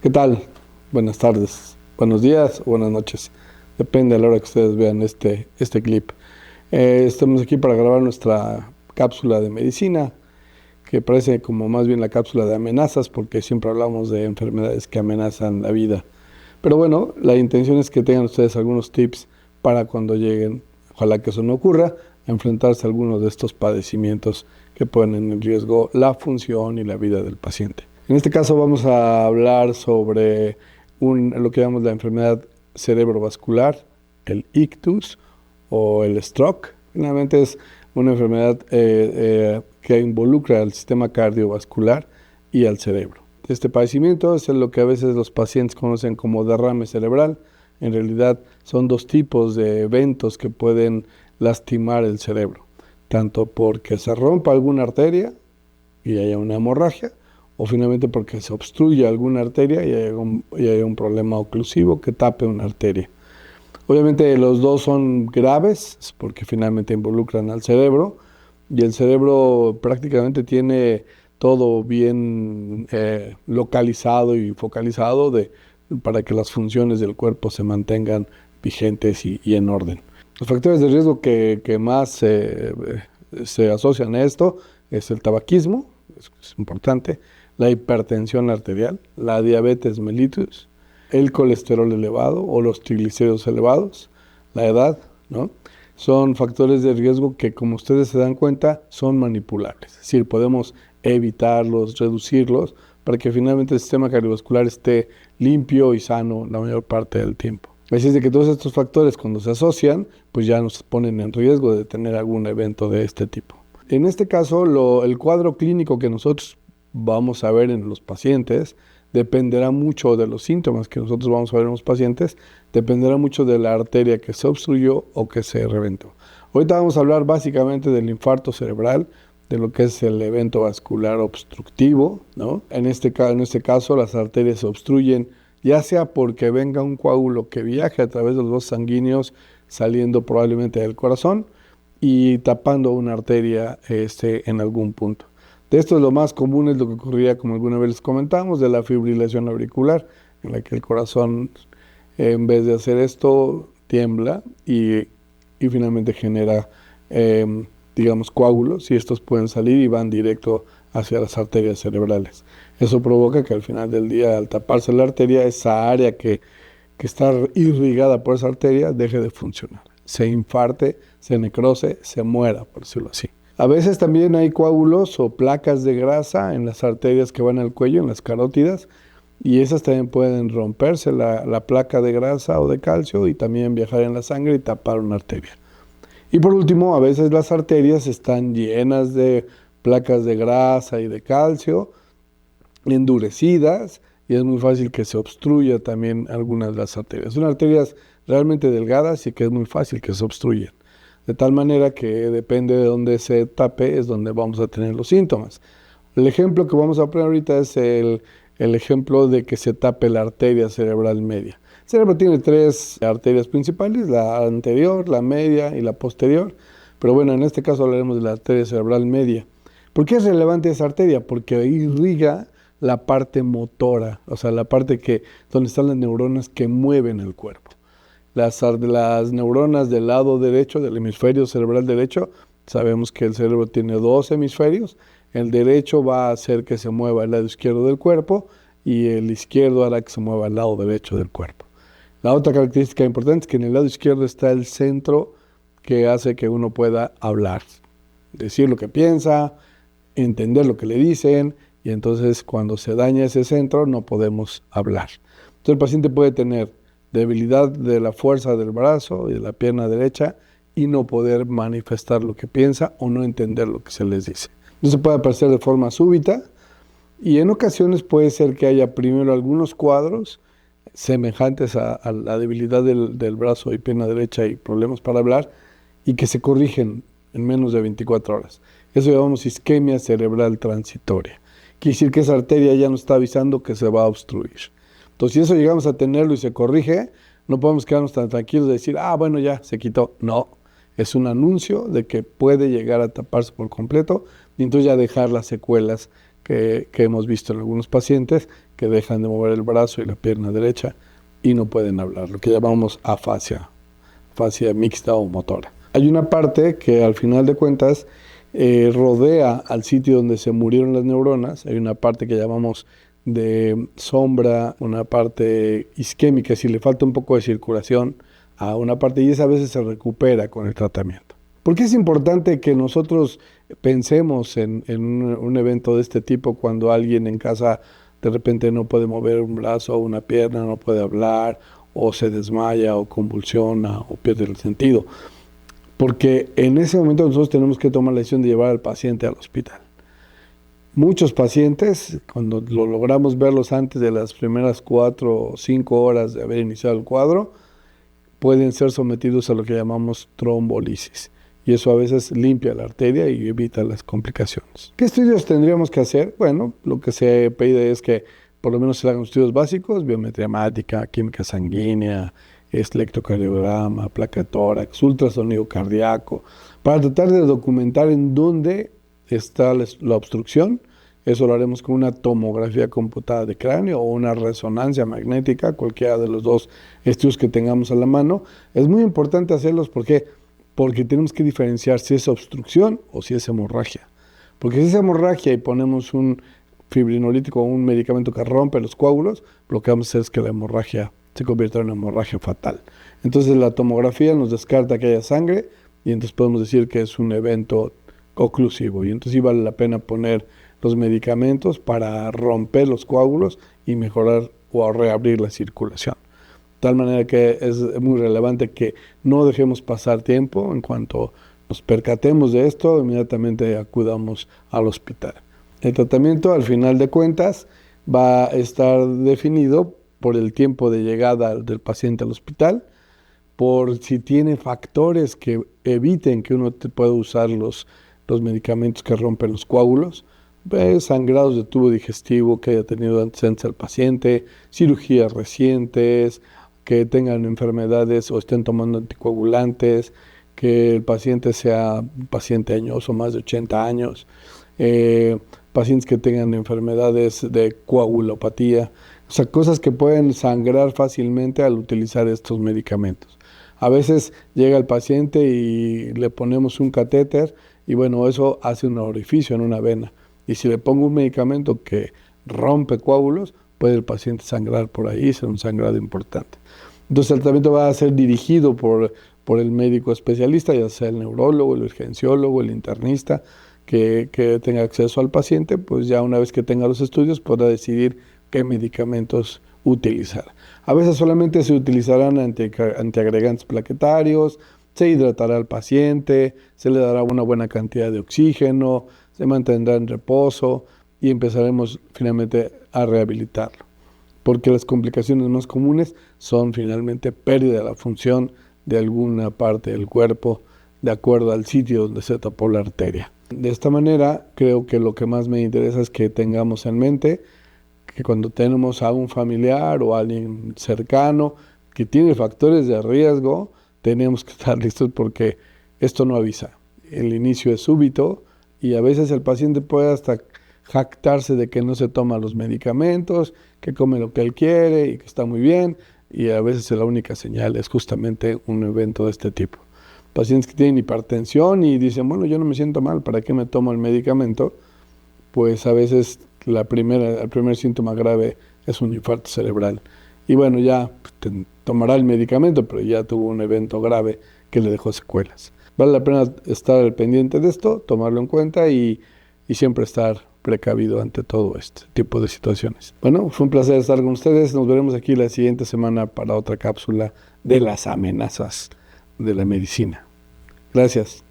¿Qué tal? Buenas tardes, buenos días o buenas noches. Depende a la hora que ustedes vean este clip. Estamos aquí para grabar nuestra cápsula de medicina, que parece como más bien la cápsula de amenazas, porque siempre hablamos de enfermedades que amenazan la vida. Pero bueno, la intención es que tengan ustedes algunos tips para cuando lleguen, ojalá que eso no ocurra, a enfrentarse a algunos de estos padecimientos que ponen en riesgo la función y la vida del paciente. En este caso vamos a hablar sobre lo que llamamos la enfermedad cerebrovascular, el ictus o el stroke. Finalmente es una enfermedad que involucra al sistema cardiovascular y al cerebro. Este padecimiento es lo que a veces los pacientes conocen como derrame cerebral. En realidad son dos tipos de eventos que pueden lastimar el cerebro, tanto porque se rompa alguna arteria y haya una hemorragia, o finalmente porque se obstruye alguna arteria y haya un problema oclusivo que tape una arteria. Obviamente los dos son graves porque finalmente involucran al cerebro y el cerebro prácticamente tiene todo bien localizado y focalizado para que las funciones del cuerpo se mantengan vigentes y en orden. Los factores de riesgo que más se asocian a esto es el tabaquismo, es importante, la hipertensión arterial, la diabetes mellitus, el colesterol elevado o los triglicéridos elevados, la edad, ¿no? Son factores de riesgo que, como ustedes se dan cuenta, son manipulables. Es decir, podemos evitarlos, reducirlos, para que finalmente el sistema cardiovascular esté limpio y sano la mayor parte del tiempo. Así es de que todos estos factores, cuando se asocian, pues ya nos ponen en riesgo de tener algún evento de este tipo. En este caso, el cuadro clínico que nosotros vamos a ver en los pacientes dependerá mucho de los síntomas que nosotros vamos a ver en los pacientes, dependerá mucho de la arteria que se obstruyó o que se reventó. Ahorita vamos a hablar básicamente del infarto cerebral, de lo que es el evento vascular obstructivo, ¿no? En este caso, las arterias se obstruyen, ya sea porque venga un coágulo que viaje a través de los vasos sanguíneos, saliendo probablemente del corazón y tapando una arteria en algún punto. De esto lo más común es lo que ocurría, como alguna vez les comentamos, de la fibrilación auricular, en la que el corazón, en vez de hacer esto, tiembla y finalmente genera, digamos, coágulos, y estos pueden salir y van directo hacia las arterias cerebrales. Eso provoca que al final del día, al taparse la arteria, esa área que está irrigada por esa arteria deje de funcionar. Se infarte, se necrose, se muera, por decirlo así. A veces también hay coágulos o placas de grasa en las arterias que van al cuello, en las carótidas, y esas también pueden romperse la placa de grasa o de calcio y también viajar en la sangre y tapar una arteria. Y por último, a veces las arterias están llenas de placas de grasa y de calcio, endurecidas, y es muy fácil que se obstruya también algunas de las arterias. Son arterias realmente delgadas y que es muy fácil que se obstruyan. De tal manera que depende de dónde se tape, es donde vamos a tener los síntomas. El ejemplo que vamos a poner ahorita es el ejemplo de que se tape la arteria cerebral media. El cerebro tiene tres arterias principales, la anterior, la media y la posterior. Pero bueno, en este caso hablaremos de la arteria cerebral media. ¿Por qué es relevante esa arteria? Porque irriga la parte motora, o sea, la parte donde están las neuronas que mueven el cuerpo. Las neuronas del lado derecho, del hemisferio cerebral derecho, sabemos que el cerebro tiene dos hemisferios. El derecho va a hacer que se mueva el lado izquierdo del cuerpo y el izquierdo hará que se mueva el lado derecho del cuerpo. La otra característica importante es que en el lado izquierdo está el centro que hace que uno pueda hablar, decir lo que piensa, entender lo que le dicen, y entonces cuando se daña ese centro no podemos hablar. Entonces el paciente puede tener debilidad de la fuerza del brazo y de la pierna derecha y no poder manifestar lo que piensa o no entender lo que se les dice. Eso puede aparecer de forma súbita y en ocasiones puede ser que haya primero algunos cuadros semejantes a la debilidad del brazo y pierna derecha y problemas para hablar y que se corrigen en menos de 24 horas. Eso llamamos isquemia cerebral transitoria. Quiere decir que esa arteria ya nos está avisando que se va a obstruir. Entonces, si eso llegamos a tenerlo y se corrige, no podemos quedarnos tan tranquilos de decir, bueno, ya se quitó. No, es un anuncio de que puede llegar a taparse por completo y entonces ya dejar las secuelas que hemos visto en algunos pacientes que dejan de mover el brazo y la pierna derecha y no pueden hablar, lo que llamamos afasia mixta o motora. Hay una parte que al final de cuentas rodea al sitio donde se murieron las neuronas. Hay una parte que llamamos de sombra, una parte isquémica, si le falta un poco de circulación a una parte, y esa a veces se recupera con el tratamiento. ¿Por qué es importante que nosotros pensemos en un evento de este tipo cuando alguien en casa de repente no puede mover un brazo o una pierna, no puede hablar, o se desmaya, o convulsiona, o pierde el sentido? Porque en ese momento nosotros tenemos que tomar la decisión de llevar al paciente al hospital. Muchos pacientes, cuando lo logramos verlos antes de las primeras 4 o 5 horas de haber iniciado el cuadro, pueden ser sometidos a lo que llamamos trombolisis. Y eso a veces limpia la arteria y evita las complicaciones. ¿Qué estudios tendríamos que hacer? Bueno, lo que se pide es que por lo menos se hagan estudios básicos: biometría hemática, química sanguínea, electrocardiograma, placa de tórax, ultrasonido cardíaco, para tratar de documentar en dónde está la obstrucción. Eso lo haremos con una tomografía computada de cráneo o una resonancia magnética, cualquiera de los dos estudios que tengamos a la mano. Es muy importante hacerlos porque tenemos que diferenciar si es obstrucción o si es hemorragia. Porque si es hemorragia y ponemos un fibrinolítico o un medicamento que rompe los coágulos, lo que vamos a hacer es que la hemorragia se convierta en una hemorragia fatal. Entonces la tomografía nos descarta que haya sangre y entonces podemos decir que es un evento oclusivo. Y entonces sí vale la pena poner los medicamentos para romper los coágulos y mejorar o reabrir la circulación. De tal manera que es muy relevante que no dejemos pasar tiempo. En cuanto nos percatemos de esto, inmediatamente acudamos al hospital. El tratamiento, al final de cuentas, va a estar definido por el tiempo de llegada del paciente al hospital, por si tiene factores que eviten que uno pueda usar los medicamentos que rompen los coágulos, sangrados de tubo digestivo que haya tenido antecedentes al paciente, cirugías recientes, que tengan enfermedades o estén tomando anticoagulantes, que el paciente sea un paciente añoso, más de 80 años, pacientes que tengan enfermedades de coagulopatía, o sea, cosas que pueden sangrar fácilmente al utilizar estos medicamentos. A veces llega el paciente y le ponemos un catéter y bueno, eso hace un orificio en una vena. Y si le pongo un medicamento que rompe coágulos, puede el paciente sangrar por ahí, ser un sangrado importante. Entonces el tratamiento va a ser dirigido por el médico especialista, ya sea el neurólogo, el urgenciólogo, el internista, que tenga acceso al paciente, pues ya una vez que tenga los estudios podrá decidir qué medicamentos utilizar. A veces solamente se utilizarán antiagregantes plaquetarios, se hidratará al paciente, se le dará una buena cantidad de oxígeno, se mantendrá en reposo y empezaremos finalmente a rehabilitarlo. Porque las complicaciones más comunes son finalmente pérdida de la función de alguna parte del cuerpo de acuerdo al sitio donde se tapó la arteria. De esta manera, creo que lo que más me interesa es que tengamos en mente que cuando tenemos a un familiar o a alguien cercano que tiene factores de riesgo, tenemos que estar listos porque esto no avisa. El inicio es súbito y a veces el paciente puede hasta jactarse de que no se toma los medicamentos, que come lo que él quiere y que está muy bien, y a veces la única señal es justamente un evento de este tipo. Pacientes que tienen hipertensión y dicen, bueno, yo no me siento mal, ¿para qué me tomo el medicamento? Pues a veces el primer síntoma grave es un infarto cerebral. Y bueno, ya tomará el medicamento, pero ya tuvo un evento grave que le dejó secuelas. Vale la pena estar al pendiente de esto, tomarlo en cuenta y siempre estar precavido ante todo este tipo de situaciones. Bueno, fue un placer estar con ustedes. Nos veremos aquí la siguiente semana para otra cápsula de las amenazas de la medicina. Gracias.